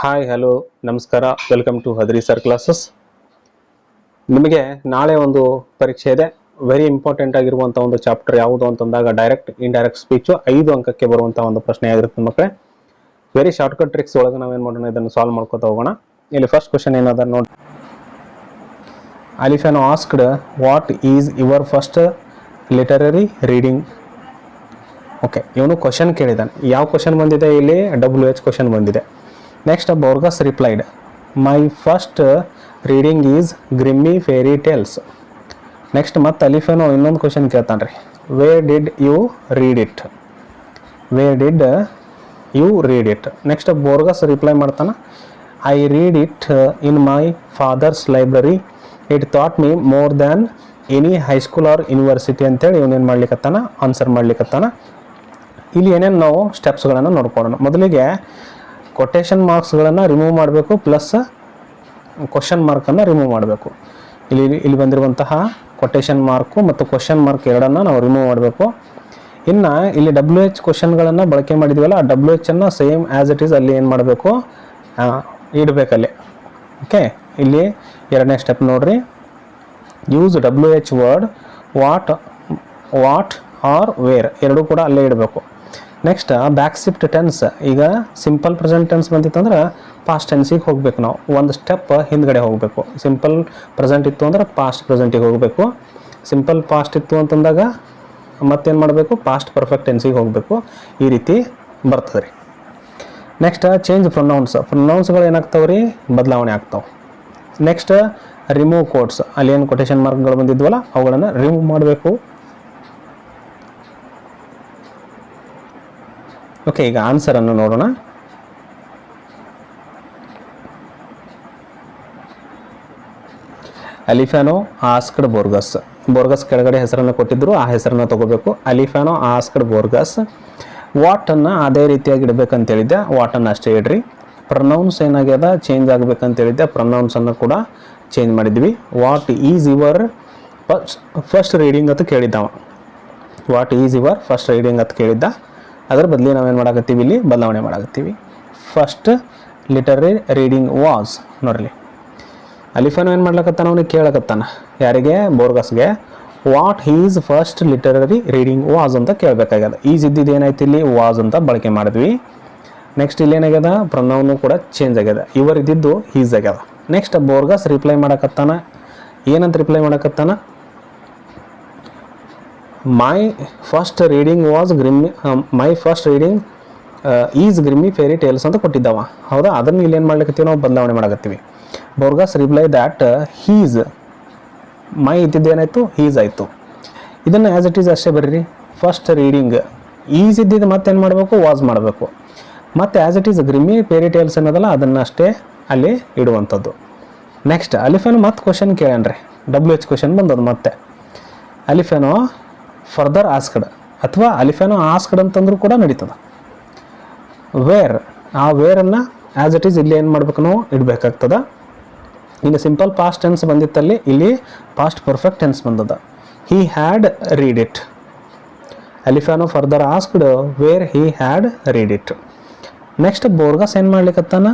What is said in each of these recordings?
Hi hello ನಮಸ್ಕಾರ, welcome to Hadri sir classes. ನಿಮಗೆ ನಾಳೆ ಒಂದು ಪರೀಕ್ಷೆ ಇದೆ. ವೆರಿ ಇಂಪಾರ್ಟೆಂಟ್ ಆಗಿರುವಂಥ ಒಂದು ಚಾಪ್ಟರ್ ಯಾವುದು ಅಂತಂದಾಗ ಡೈರೆಕ್ಟ್ ಇಂಡೈರೆಕ್ಟ್ ಸ್ಪೀಚು 5 ಅಂಕಕ್ಕೆ ಬರುವಂಥ ಒಂದು ಪ್ರಶ್ನೆ ಆಗಿರುತ್ತೆ ಮಕ್ಕಳೇ. ವೆರಿ ಶಾರ್ಟ್ಕಟ್ ಟ್ರಿಕ್ಸ್ ಒಳಗೆ ನಾವೇನು ಮಾಡೋಣ, ಇದನ್ನು ಸಾಲ್ವ್ ಮಾಡ್ಕೊತಾ ಹೋಗೋಣ. ಇಲ್ಲಿ ಫಸ್ಟ್ ಕ್ವಶನ್ ಏನದ ನೋಡಿ. Alifan asked what is your first literary reading. Okay, ಇವನು ಕ್ವಶನ್ ಕೇಳಿದಾನೆ. ಯಾವ ಕ್ವಶನ್ ಬಂದಿದೆ ಇಲ್ಲಿ? WH ಕ್ವಶನ್ ಬಂದಿದೆ. Next Borges replied, my first reading is Grimm's fairy tales. Next ಮತ್ತೆ ಅಲಿಫಾನು ಇನ್ನೊಂದು ಕ್ವಶನ್ ಕೇಳ್ತಾನೆ ರೀ, where did you read it, where did you read it. Next Borges reply ಮಾಡ್ತಾನೆ, I read it in my father's library, it thought me more than any high school or university ಅಂತೇಳಿ ಇವನೇನು ಮಾಡ್ಲಿಕ್ಕತ್ತಾನ, answer ಮಾಡ್ಲಿಕ್ಕತ್ತಾನ. ಇಲ್ಲಿ ಏನೇನು ನಾವು ಸ್ಟೆಪ್ಸ್ಗಳನ್ನು ನೋಡ್ಕೊಳ್ಳೋಣ. ಮೊದಲಿಗೆ ಕೊಟೇಶನ್ ಮಾರ್ಕ್ಸ್ಗಳನ್ನು ರಿಮೂವ್ ಮಾಡಬೇಕು, plus question ಮಾರ್ಕನ್ನು ರಿಮೂವ್ ಮಾಡಬೇಕು. ಇಲ್ಲಿ ಬಂದಿರುವಂತಹ ಕೊಟೇಶನ್ ಮಾರ್ಕು ಮತ್ತು ಕ್ವಶನ್ ಮಾರ್ಕ್ ಎರಡನ್ನು ನಾವು ರಿಮೂವ್ ಮಾಡಬೇಕು. ಇನ್ನು ಇಲ್ಲಿ WH ಕ್ವಶನ್ಗಳನ್ನು ಬಳಕೆ ಮಾಡಿದ್ವಲ್ಲ, ಆ WH ಅನ್ನು ಸೇಮ್ ಆ್ಯಸ್ ಇಟ್ ಈಸ್ ಅಲ್ಲಿ ಏನು ಮಾಡಬೇಕು, ಇಡಬೇಕಲ್ಲಿ. ಓಕೆ, ಇಲ್ಲಿ ಎರಡನೇ ಸ್ಟೆಪ್ ನೋಡ್ರಿ, use WH word what are where ಎರಡೂ ಕೂಡ ಅಲ್ಲೇ ಇಡಬೇಕು. Next back shift tense. ಈಗ ಸಿಂಪಲ್ ಪ್ರೆಸೆಂಟ್ ಟೆನ್ಸ್ ಬಂದಿತ್ತಂದ್ರೆ ಪಾಸ್ಟ್ ಟೆನ್ಸಿಗೆ ಹೋಗ್ಬೇಕು, ನಾವು ಒಂದು ಸ್ಟೆಪ್ ಹಿಂದ್ಗಡೆ ಹೋಗಬೇಕು. ಸಿಂಪಲ್ ಪ್ರೆಸೆಂಟ್ ಇತ್ತು ಅಂದ್ರೆ ಪಾಸ್ಟ್ ಪ್ರೆಸೆಂಟಿಗೆ ಹೋಗಬೇಕು. ಸಿಂಪಲ್ ಪಾಸ್ಟ್ ಇತ್ತು ಅಂತಂದಾಗ ಮತ್ತೇನು ಮಾಡಬೇಕು, ಪಾಸ್ಟ್ ಪರ್ಫೆಕ್ಟ್ ಟೆನ್ಸಿಗೆ ಹೋಗಬೇಕು. ಈ ರೀತಿ ಬರ್ತದೆ ರೀ. ನೆಕ್ಸ್ಟ್ ಚೇಂಜ್ ಪ್ರೊನೌನ್ಸ್ಗಳು ಏನಾಗ್ತಾವೆ ರೀ, ಬದಲಾವಣೆ ಆಗ್ತಾವೆ. ನೆಕ್ಸ್ಟ್ ರಿಮೂವ್ ಕೋಡ್ಸ್, ಅಲ್ಲಿ ಏನು ಕೊಟೇಶನ್ ಮಾರ್ಕ್ಗಳು ಬಂದಿದ್ವಲ್ಲ ಅವುಗಳನ್ನು ರಿಮೂವ್ ಮಾಡಬೇಕು. ಓಕೆ, ಈಗ ಆನ್ಸರನ್ನು ನೋಡೋಣ. ಅಲಿಫಾನೋ ಆಸ್ಕ್ಡ್ ಬೋರ್ಗಸ್. ಬೋರ್ಗಸ್ ಕೆಳಗಡೆ ಹೆಸರನ್ನು ಕೊಟ್ಟಿದ್ರು, ಆ ಹೆಸರನ್ನು ತಗೋಬೇಕು. ಅಲಿಫಾನೋ ಆಸ್ಕ್ಡ್ ಬೋರ್ಗಸ್ ವಾಟನ್ನು ಅದೇ ರೀತಿಯಾಗಿ ಇಡಬೇಕಂತ ಹೇಳಿದ್ದೆ, ವಾಟನ್ನು ಅಷ್ಟೇ ಇಡ್ರಿ. ಪ್ರೊನೌನ್ಸ್ ಏನಾಗ್ಯದ ಚೇಂಜ್ ಆಗಬೇಕಂತ ಹೇಳಿದ್ದೆ, ಪ್ರೊನೌನ್ಸನ್ನು ಕೂಡ ಚೇಂಜ್ ಮಾಡಿದ್ವಿ. What is your first reading ಅಂತ ಕೇಳಿದ್ದವ, what is your first reading ಅಂತ ಕೇಳಿದ್ದ. ಅದರ ಬದಲಿ ನಾವೇನು ಮಾಡಾಕತ್ತೀವಿ, ಇಲ್ಲಿ ಬದಲಾವಣೆ ಮಾಡಾಕತ್ತೀವಿ. First literary reading was. ನೋಡ್ರಿ, ಅಲಿಫಾನು ಏನು ಮಾಡ್ಲಕತ್ತಾನ, ಅವನಿಗೆ ಕೇಳಕತ್ತಾನ, ಯಾರಿಗೆ? ಬೋರ್ಗಸ್ಗೆ. What his first literary reading was ಅಂತ ಕೇಳಬೇಕಾಗ್ಯದ. ಈಸ್ ಇದ್ದಿದ್ದು ಏನಾಯ್ತು, ಇಲ್ಲಿ ವಾಸ್ ಅಂತ ಬಳಕೆ ಮಾಡಿದ್ವಿ. ನೆಕ್ಸ್ಟ್ ಇಲ್ಲಿ ಏನಾಗ್ಯದ, ಪ್ರೊನೌನು ಕೂಡ ಚೇಂಜ್ ಆಗ್ಯದ, ಇವರ್ ಇದ್ದಿದ್ದು ಹೀಸ್ ಆಗ್ಯದ. ನೆಕ್ಸ್ಟ್ ಬೋರ್ಗಸ್ ರಿಪ್ಲೈ ಮಾಡಕತ್ತಾನ. ಏನಂತ ರಿಪ್ಲೈ ಮಾಡಕತ್ತಾನ, my first reading was Grimm's, my first reading is Grimm's fairy tales ಅಂತ ಕೊಟ್ಟಿದ್ದಾವ. ಹೌದಾ, ಅದನ್ನು ಇಲ್ಲಿ ಏನು ಮಾಡ್ಲಿಕ್ಕತ್ತೀವಿ, ನಾವು ಬದಲಾವಣೆ ಮಾಡಕತ್ತೀವಿ. Borges reply that his, my ಇದ್ದಿದ್ದೇನಾಯಿತು, ಹೀಸ್ ಆಯಿತು. ಇದನ್ನು ಆ್ಯಸ್ ಇಟ್ ಈಸ್ ಅಷ್ಟೇ ಬರ್ರಿ. ಫಸ್ಟ್ ರೀಡಿಂಗ್ ಈಸ್ ಇದ್ದಿದ್ದು ಮತ್ತೇನು ಮಾಡಬೇಕು, ವಾಸ್ ಮಾಡಬೇಕು. ಮತ್ತು as it is Grimm's fairy tales ಅನ್ನೋದಲ್ಲ ಅದನ್ನು ಅಷ್ಟೇ ಅಲ್ಲಿ ಇಡುವಂಥದ್ದು. ನೆಕ್ಸ್ಟ್ ಅಲಿಫಾನು ಮತ್ತೆ ಕ್ವಶನ್ ಕೇಳ್ಯಾನ್ರಿ, WH ಕ್ವಶನ್ ಬಂದದ್ದು ಮತ್ತೆ. ಅಲಿಫಾನು ಫರ್ದರ್ ಆಸ್ಕ್ಡ್ ಅಥವಾ ಅಲಿಫಾನು ಆಸ್ಕ್ಡ್ ಅಂತಂದ್ರೂ ಕೂಡ ನಡೀತದೆ. ವೇರ್, ಆ ವೇರನ್ನು ಆ್ಯಸ್ ಇಟ್ ಈಸ್ ಇಲ್ಲಿ ಏನು ಮಾಡ್ಬೇಕು, ನಾವು ಇಡಬೇಕಾಗ್ತದೆ. ಇನ್ನು ಸಿಂಪಲ್ ಪಾಸ್ಟ್ ಟೆನ್ಸ್ ಬಂದಿತ್ತಲ್ಲಿ, ಇಲ್ಲಿ ಪಾಸ್ಟ್ ಪರ್ಫೆಕ್ಟ್ ಟೆನ್ಸ್ ಬಂದದ. He had read it. Alifan further asked where he had read it. Next Borges ಏನು ಮಾಡ್ಲಿಕ್ಕತ್ತಾನ,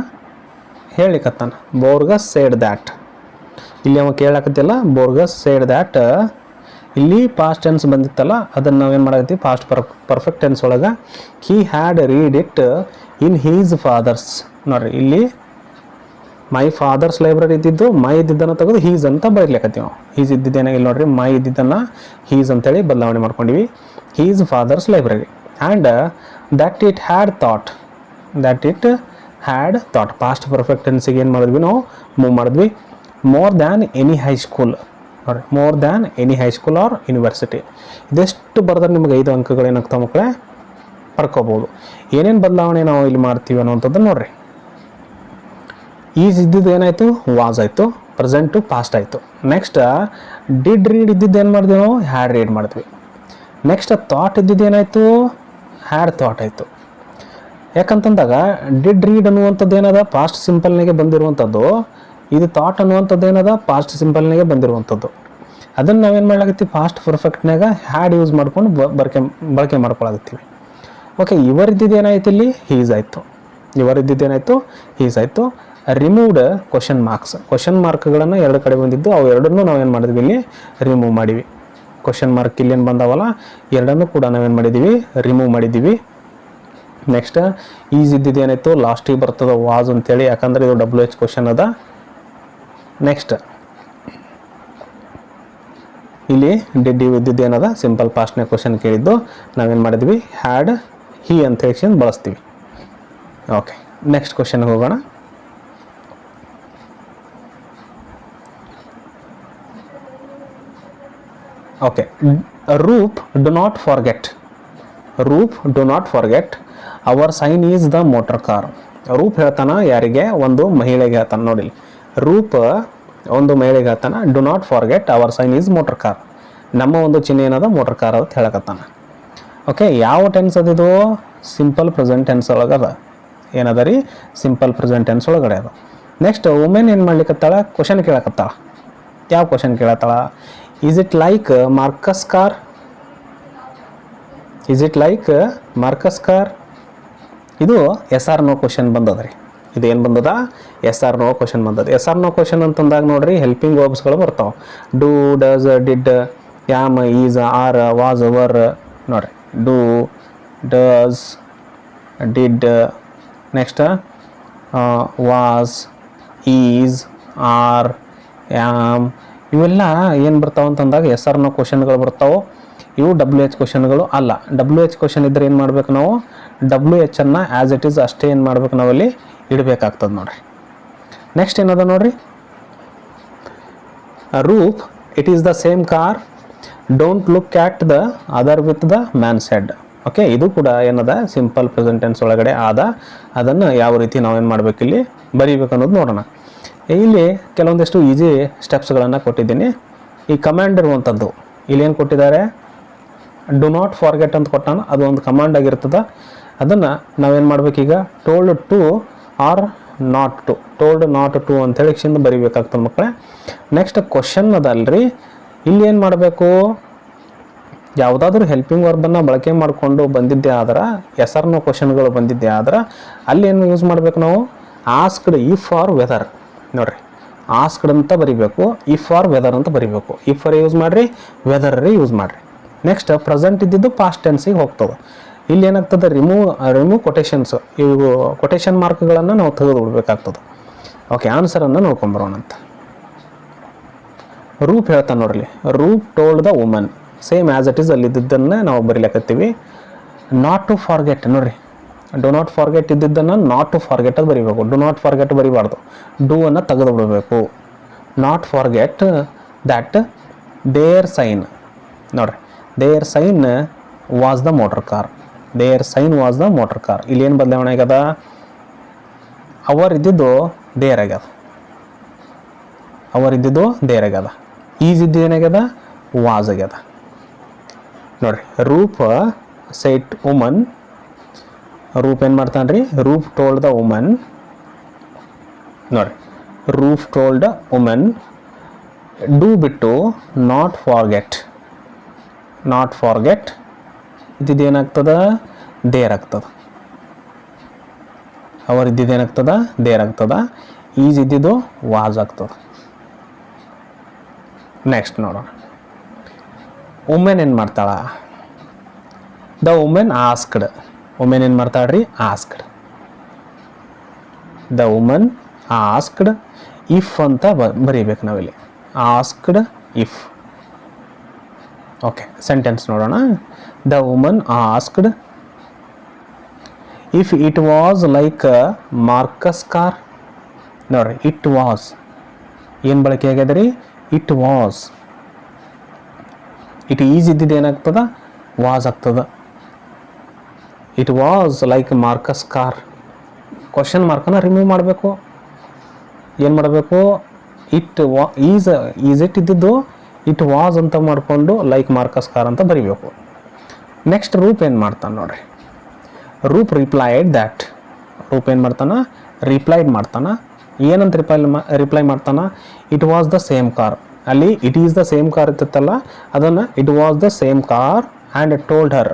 ಹೇಳಿಕತ್ತಾನ. ಬೋರ್ಗಸ್ ಸೇಡ್ ದ್ಯಾಟ್, ಇಲ್ಲಿ ಅವ ಕೇಳಾಕತ್ತಿಲ್ಲ, ಬೋರ್ಗಸ್ ಸೇಡ್ ದ್ಯಾಟ್. ಇಲ್ಲಿ ಪಾಸ್ಟ್ ಟೆನ್ಸ್ ಬಂದಿತ್ತಲ್ಲ, ಅದನ್ನು ನಾವೇನು ಮಾಡಕತ್ತೀವಿ, ಪಾಸ್ಟ್ ಪರ್ಫೆಕ್ಟ್ ಟೆನ್ಸ್ ಒಳಗೆ he had read it in his father's. ನೋಡ್ರಿ, ಇಲ್ಲಿ ಮೈ ಫಾದರ್ಸ್ ಲೈಬ್ರರಿ ಇದ್ದಿದ್ದು, ಮೈ ಇದ್ದಿದ್ದನ್ನು ತೆಗೆದು ಹೀಸ್ ಅಂತ ಬರೀಲಿಕ್ಕತ್ತೀವಿ ನಾವು. ಹೀಸ್ ಇದ್ದಿದ್ದೇನೆ ಇಲ್ಲಿ ನೋಡ್ರಿ, ಮೈ ಇದ್ದಿದ್ದನ್ನು ಹೀಸ್ ಅಂತೇಳಿ ಬದಲಾವಣೆ ಮಾಡ್ಕೊಂಡಿವಿ. His father's library. And that it had thought, that it had thought. Past perfect ಟೆನ್ಸಿಗೆ ಏನು ಮಾಡಿದ್ವಿ, ನಾವು ಮೂವ್ ಮಾಡಿದ್ವಿ. ಮೋರ್ ದ್ಯಾನ್ ಎನಿ ಹೈಸ್ಕೂಲ್, ನೋಡಿ, more than any high school or university. ಇದೆಷ್ಟು ಬರೆದ್ರೆ ನಿಮ್ಗೆ 5 ಅಂಕಗಳು ಏನಾಗ್ತಾವೆ ಮಕ್ಕಳೇ, ಪಡ್ಕೋಬೋದು. ಏನೇನು ಬದಲಾವಣೆ ನಾವು ಇಲ್ಲಿ ಮಾಡ್ತೀವಿ ಅನ್ನೋವಂಥದ್ದನ್ನು ನೋಡ್ರಿ. ಈಸ್ ಇದ್ದಿದ್ದು ಏನಾಯಿತು, ವಾಸ್ ಆಯಿತು. ಪ್ರೆಸೆಂಟು ಪಾಸ್ಟ್ ಆಯಿತು. ನೆಕ್ಸ್ಟ್ ಡಿಡ್ ರೀಡ್ ಇದ್ದಿದ್ದು ಏನು ಮಾಡಿದ್ವಿ, ನಾವು ಹ್ಯಾಡ್ ರೀಡ್ ಮಾಡಿದ್ವಿ. ನೆಕ್ಸ್ಟ್ ಥಾಟ್ ಇದ್ದಿದ್ದು ಏನಾಯಿತು, ಹ್ಯಾಡ್ ಥಾಟ್ ಆಯಿತು. ಯಾಕಂತಂದಾಗ ಡಿಡ್ ರೀಡ್ ಅನ್ನುವಂಥದ್ದು ಏನದ, ಪಾಸ್ಟ್ ಸಿಂಪಲ್ನಾಗೆ ಬಂದಿರುವಂಥದ್ದು. ಇದು ಥಾಟ್ ಅನ್ನುವಂಥದ್ದು ಏನದ, ಪಾಸ್ಟ್ ಸಿಂಪಲ್ನಾಗೆ ಬಂದಿರುವಂಥದ್ದು. ಅದನ್ನು ನಾವೇನು ಮಾಡ್ಲಾಗತ್ತೀವಿ, ಪಾಸ್ಟ್ ಪರ್ಫೆಕ್ಟ್ನಾಗ ಹ್ಯಾಡ್ ಯೂಸ್ ಮಾಡ್ಕೊಂಡು ಬಳಕೆ ಮಾಡ್ಕೊಳಕತ್ತೀವಿ. ಓಕೆ, ಇವರಿದ್ದಿದ್ದು ಏನಾಯ್ತು, ಇಲ್ಲಿ ಹೀಸ್ ಆಯಿತು. ಯುವರ್ ಇದ್ದಿದ್ದೇನಾಯಿತು ಈಸ್ ಆಯಿತು. ರಿಮೂವ್ಡ್ ಕ್ವಶನ್ ಮಾರ್ಕ್ಗಳನ್ನು ಎರಡು ಕಡೆ ಬಂದಿದ್ದು ಅವು ಎರಡನ್ನೂ ನಾವೇನು ಮಾಡಿದ್ವಿ ಇಲ್ಲಿ ರಿಮೂವ್ ಮಾಡಿವಿ. ಕ್ವಶನ್ ಮಾರ್ಕ್ ಇಲ್ಲೇನು ಬಂದಾವಲ್ಲ ಎರಡನ್ನೂ ಕೂಡ ನಾವೇನು ಮಾಡಿದ್ದೀವಿ ರಿಮೂವ್ ಮಾಡಿದ್ದೀವಿ. ನೆಕ್ಸ್ಟ್ ಈಸ್ ಇದ್ದಿದ್ದೇನಾಯಿತು ಲಾಸ್ಟಿಗೆ ಬರ್ತದೆ ವಾಸ್ ಅಂತೇಳಿ, ಯಾಕಂದರೆ ಇದು WH ಕ್ವಶನ್ ಅದ. ನೆಕ್ಸ್ಟ್ ಇಲ್ಲಿ ಡಿಡ್ ಯು ಇದ್ದಿದ್ದೇನದ ಸಿಂಪಲ್ ಪಾಸ್ಟ್ನೇ ಕ್ವಶನ್ ಕೇಳಿದ್ದು ನಾವೇನು ಮಾಡಿದ್ವಿ ಹ್ಯಾಡ್ ಹಿ ಅಂತ ಹೇಳಿ ಬಳಸ್ತೀವಿ. ಓಕೆ, ನೆಕ್ಸ್ಟ್ ಕ್ವಶನ್ಗೆ ಹೋಗೋಣ. Okay, Roop do not forget our sign is the motor car. Roop ಹೇಳ್ತಾನ ಯಾರಿಗೆ, ಒಂದು ಮಹಿಳೆಗೆ ಹೇಳ್ತಾನೆ. ನೋಡಿ, ರೂಪ್ ಒಂದು ಮಹಿಳೆಗೆ ಹೇಳ್ತಾನೆ do not forget our sign is motor car, ನಮ್ಮ ಒಂದು ಚಿಹ್ನೆ ಏನದ ಮೋಟರ್ ಕಾರ್ ಅಂತ ಹೇಳಕತ್ತಾನ. ಓಕೆ, ಯಾವ ಟೆನ್ಸ್ ಅದಿದು ಸಿಂಪಲ್ ಪ್ರೆಸೆಂಟ್ ಟೆನ್ಸ್ ಒಳಗದ. ಏನದ ರೀ ಸಿಂಪಲ್ ಪ್ರೆಸೆಂಟ್ ಟೆನ್ಸ್ ಒಳಗಡೆ ಅದ. ನೆಕ್ಸ್ಟ್ ವುಮೆನ್ ಏನು ಮಾಡ್ಲಿಕ್ಕತ್ತಾಳ, ಕ್ವಶನ್ ಕೇಳಕತ್ತಾಳ. ಯಾವ ಕ್ವಶನ್ ಕೇಳತ್ತಾಳ, is it like Marcus car, ಇದು ಎಸ್ ಆರ್ ನೋ ಕ್ವಶನ್ ಬಂದದ ರೀ. ಇದೇನು ಬಂದದ ಎಸ್ ಆರ್ ನೋ ಕ್ವಶನ್ ಬಂದದ. ಎಸ್ ಆರ್ ನೋ ಕ್ವಶನ್ ಅಂತಂದಾಗ ನೋಡ್ರಿ ಹೆಲ್ಪಿಂಗ್ ವರ್ಬ್ಸ್ಗಳು ಬರ್ತಾವೆ. Do, does, did, am, is, are, was, were. ನೋಡ್ರಿ do, does, did, next was, is, are, am, ಇವೆಲ್ಲ ಏನು ಬರ್ತಾವೆ ಅಂತಂದಾಗ ಎಸ್ ಆರ್ ನೋ ಕ್ವಶನ್ಗಳು ಬರ್ತಾವೆ. ಇವು WH ಕ್ವಶನ್ಗಳು ಅಲ್ಲ. WH ಕ್ವಶನ್ ಇದ್ದರೆ ಏನು ಮಾಡ್ಬೇಕು ನಾವು, WH ಅನ್ನು ಆ್ಯಸ್ ಇಟ್ ಈಸ್ ಅಷ್ಟೇ ಏನು ಮಾಡ್ಬೇಕು ನಾವಲ್ಲಿ ಇಡಬೇಕಾಗ್ತದೆ ನೋಡ್ರಿ. ನೆಕ್ಸ್ಟ್ ಏನದ ನೋಡ್ರಿ, Roop it is the same car, don't look at the other with the man said. Okay, ಇದು ಕೂಡ ಏನದ ಸಿಂಪಲ್ ಪ್ರೆಸೆಂಟ್ ಟೆನ್ಸ್ ಒಳಗಡೆ ಆದ. ಅದನ್ನು ಯಾವ ರೀತಿ ನಾವೇನು ಮಾಡಬೇಕು ಇಲ್ಲಿ ಬರೀಬೇಕು ಅನ್ನೋದು ನೋಡೋಣ. ಇಲ್ಲಿ ಕೆಲವೊಂದಿಷ್ಟು ಈಸಿ ಸ್ಟೆಪ್ಸ್ಗಳನ್ನು ಕೊಟ್ಟಿದ್ದೀನಿ. ಈ ಕಮಾಂಡ್ ಇರುವಂಥದ್ದು ಇಲ್ಲಿ ಏನು ಕೊಟ್ಟಿದ್ದಾರೆ, ಡು ನಾಟ್ ಫಾರ್ಗೆಟ್ ಅಂತ ಕೊಟ್ಟಾನ, ಅದು ಒಂದು ಕಮಾಂಡ್ ಆಗಿರ್ತದೆ. ಅದನ್ನು ನಾವೇನು ಮಾಡ್ಬೇಕೀಗ, told to or not to, told not to ಅಂಥೇಳಿ ಕ್ಷಿಂದ ಬರಿಬೇಕಾಗ್ತದೆ ಮಕ್ಕಳೇ. ನೆಕ್ಸ್ಟ್ ಕ್ವಶನ್ ಅದಲ್ರಿ, ಇಲ್ಲಿ ಏನು ಮಾಡಬೇಕು, ಯಾವುದಾದ್ರೂ ಹೆಲ್ಪಿಂಗ್ ವರ್ಬನ್ನು ಬಳಕೆ ಮಾಡಿಕೊಂಡು ಬಂದಿದ್ದೆ ಆದ್ರೆ, ಎಸ್ ಆರ್ ನೋ ಕ್ವಶನ್ಗಳು ಬಂದಿದ್ದೆ ಆದ್ರೆ ಅಲ್ಲಿ ಏನು ಯೂಸ್ ಮಾಡಬೇಕು ನಾವು, ಆಸ್ಕ್ಡ್ ಇಫ್ ಆರ್ ವೆದರ್. ನೋಡಿರಿ, ಆಸ್ಕ್ಡ್ ಅಂತ ಬರಿಬೇಕು, ಇಫ್ ಆರ್ ವೆದರ್ ಅಂತ ಬರಿಬೇಕು. ಇಫ್ ಆರ್ ಯೂಸ್ ಮಾಡಿರಿ, ವೆದರ್ ಯೂಸ್ ಮಾಡಿರಿ. ನೆಕ್ಸ್ಟ್ ಪ್ರೆಸೆಂಟ್ ಇದ್ದಿದ್ದು ಪಾಸ್ಟ್ ಟೆನ್ಸಿಗೆ ಹೋಗ್ತದೆ. ಇಲ್ಲಿ ಏನಾಗ್ತದೆ, ರಿಮೂವ್ ಕೊಟೇಶನ್ಸ್, ಇವು ಕೊಟೇಶನ್ ಮಾರ್ಕ್ಗಳನ್ನು ನಾವು ತೆಗೆದು ಬಿಡಬೇಕಾಗ್ತದೆ. ಓಕೆ, ಆನ್ಸರನ್ನು ನೋಡ್ಕೊಂಬರೋಣ ಅಂತ. ರೂಪ್ ಹೇಳ್ತಾನೆ ನೋಡ್ರಿ, Rupe told the woman, same as it is ಅಲ್ಲಿದ್ದನ್ನು ನಾವು ಬರೀಲಕತ್ತೀವಿ. ನಾಟ್ ಟು ಫಾರ್ಗೆಟ್ ನೋಡ್ರಿ, ಡು ನಾಟ್ ಫಾರ್ಗೆಟ್ ಇದ್ದಿದ್ದನ್ನು ನಾಟ್ ಟು ಫಾರ್ಗೆಟ್ ಅದು ಬರೀಬೇಕು. ಡು ನಾಟ್ ಫಾರ್ಗೆಟ್ ಬರೀಬಾರ್ದು, ಡೂ ಅನ್ನು ತೆಗೆದು ಬಿಡಬೇಕು. Not forget that there sign, ನೋಡ್ರಿ there sign was the motor car, there sign was the motor car. ಇಲ್ಲಿ ಏನು ಬದಲಾವಣೆ ಆಗ್ಯದ, ಅವರ್ ಇದ್ದಿದ್ದು ದೇರ್ ಆಗ್ಯದ, ಅವರ್ ಇದ್ದಿದ್ದು ದೇರ್ ಆಗ್ಯದ. ಈಸ್ ಇದ್ದು ಏನಾಗ್ಯದ, ವಾಸ್ ಆಗ್ಯದ. ನೋಡ್ರಿ, ರೂಪ್ ಸೈಟ್ ವುಮನ್, ರೂಪ್ ಏನು ಮಾಡ್ತಾನೆ ರೀ, ರೂಪ್ ಟೋಲ್ಡ್ ದ ವುಮನ್. ನೋಡ್ರಿ, Rupe told the woman, do ಬಿಟ್ಟು ನಾಟ್ ಫಾರ್ಗೆಟ್, ನಾಟ್ ಫಾರ್ಗೆಟ್ ಇದ್ದಿದ್ದು ಏನಾಗ್ತದೆ, ದೇರ್ ಆಗ್ತದೆ. ಅವರ್ ಇದ್ದಿದ್ದು ಏನಾಗ್ತದ, ದೇರ್ ಆಗ್ತದ. ಈಸ್ ಇದ್ದಿದ್ದು ವಾಸ್ ಆಗ್ತದೆ. ನೆಕ್ಸ್ಟ್ ನೋಡೋಣ, ವುಮೆನ್ ಏನು ಮಾಡ್ತಾಳ, ದ ವುಮೆನ್ ಆಸ್ಕ್ಡ್. ವುಮೆನ್ ಏನು ಮಾಡ್ತಾಳ್ರಿ, asked. The woman asked if ಅಂತ ಬರೀಬೇಕು ನಾವಿಲ್ಲಿ, ಆಸ್ಕ್ಡ್ ಇಫ್. ಓಕೆ, ಸೆಂಟೆನ್ಸ್ ನೋಡೋಣ. The woman asked if it was like Marcus car. ನೋಡ್ರಿ, ಇಟ್ ವಾಸ್ ಏನು ಬಳಕೆ ಆಗ್ಯದ ರೀ, ಇಟ್ ವಾಸ್. ಇಟ್ ಈಸ್ ಇದ್ದಿದ್ದು ಏನಾಗ್ತದ, ವಾಸ್ ಆಗ್ತದ. It was like Marcus car. Question ಮಾರ್ಕನ್ನು ರಿಮೂವ್ ಮಾಡಬೇಕು. ಏನು ಮಾಡಬೇಕು, ಇಟ್ ಈಸ್ ಇಟ್ ಇದ್ದಿದ್ದು ಇಟ್ ವಾಸ್ ಅಂತ ಮಾಡಿಕೊಂಡು ಲೈಕ್ ಮಾರ್ಕಸ್ ಕಾರ್ ಅಂತ ಬರಿಬೇಕು. ನೆಕ್ಸ್ಟ್ ರೂಪ್ ಏನು ಮಾಡ್ತಾನೆ ನೋಡ್ರಿ, ರೂಪ್ ರಿಪ್ಲೈಡ್ ದ್ಯಾಟ್. ರೂಪ್ ಏನು ಮಾಡ್ತಾನೆ, ರಿಪ್ಲೈಡ್ ಮಾಡ್ತಾನೆ. ಏನಂತ ರಿಪ್ಲೈ ಮಾಡ್ತಾನೆ, it was the same car. ಅಲ್ಲಿ it is the same car ಇರ್ತಲ್ಲ, ಅದನ್ನು it was the same car and told her,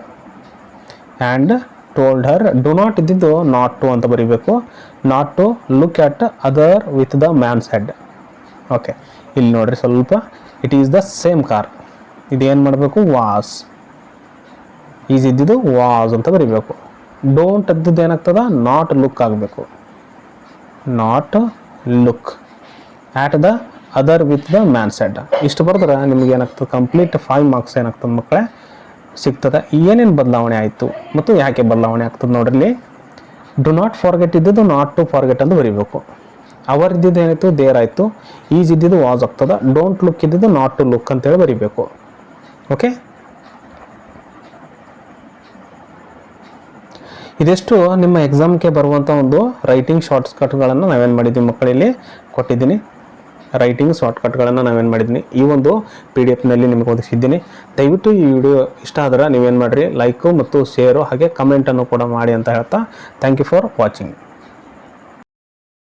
and told her. Do not ಇದ್ದಿದ್ದು ನಾಟ್ ಟು ಅಂತ ಬರೀಬೇಕು. Not to look at other with the man's head. Okay, ಇಲ್ಲಿ ನೋಡ್ರಿ ಸ್ವಲ್ಪ, it is the same car. ಇದೇನು ಮಾಡಬೇಕು, ವಾಸ್. ಈಸ್ ಇದ್ದಿದ್ದು was ಅಂತ ಬರೀಬೇಕು. ಡೋಂಟ್ ಇದ್ದಿದ್ದು ಏನಾಗ್ತದ, ನಾಟ್ ಲುಕ್ ಆಗಬೇಕು. Not look at the other with the man said. ಇಷ್ಟು ಬರೆದ್ರೆ ನಿಮ್ಗೆ ಏನಾಗ್ತದೆ, ಕಂಪ್ಲೀಟ್ 5 ಮಾರ್ಕ್ಸ್ ಏನಾಗ್ತದೆ ಮಕ್ಕಳೇ ಸಿಗ್ತದೆ. ಏನೇನು ಬದಲಾವಣೆ ಆಯಿತು ಮತ್ತು ಯಾಕೆ ಬದಲಾವಣೆ ಆಗ್ತದೆ ನೋಡ್ರಿ. ಡು ನಾಟ್ ಫಾರ್ಗೆಟ್ ಇದ್ದಿದ್ದು ನಾಟ್ ಟು ಫಾರ್ಗೆಟ್ ಅಂತ ಬರೀಬೇಕು. ಅವರ್ ಇದ್ದಿದ್ದು ಏನಾಯಿತು, ದೇರ್ ಆಯಿತು. ಈಸ್ ಇದ್ದಿದ್ದು ವಾಸ್ ಆಗ್ತದೆ. ಡೋಂಟ್ ಲುಕ್ ಇದ್ದಿದ್ದು ನಾಟ್ ಟು ಲುಕ್ ಅಂತೇಳಿ ಬರೀಬೇಕು. ಓಕೆ, ಇದೆಷ್ಟು ನಿಮ್ಮ ಎಕ್ಸಾಮ್ಗೆ ಬರುವಂಥ ಒಂದು ರೈಟಿಂಗ್ ಶಾರ್ಟ್ಕಟ್ಗಳನ್ನು ನಾವೇನು ಮಾಡಿದ್ದೀವಿ ಮಕ್ಕಳಲ್ಲಿ ಕೊಟ್ಟಿದ್ದೀನಿ. ರೈಟಿಂಗ್ ಶಾರ್ಟ್ಕಟ್ಗಳನ್ನು ನಾವೇನು ಮಾಡಿದ್ದೀನಿ ಈ ಒಂದು PDF ನಲ್ಲಿ ನಿಮಗೆ ಒದಗಿಸಿದ್ದೀನಿ. ದಯವಿಟ್ಟು ಈ ವಿಡಿಯೋ ಇಷ್ಟ ಆದ್ರೆ ನೀವೇನು ಮಾಡಿರಿ, ಲೈಕು ಮತ್ತು ಶೇರು ಹಾಗೆ ಕಮೆಂಟನ್ನು ಕೂಡ ಮಾಡಿ ಅಂತ ಹೇಳ್ತಾ ಥ್ಯಾಂಕ್ ಯು ಫಾರ್ ವಾಚಿಂಗ್.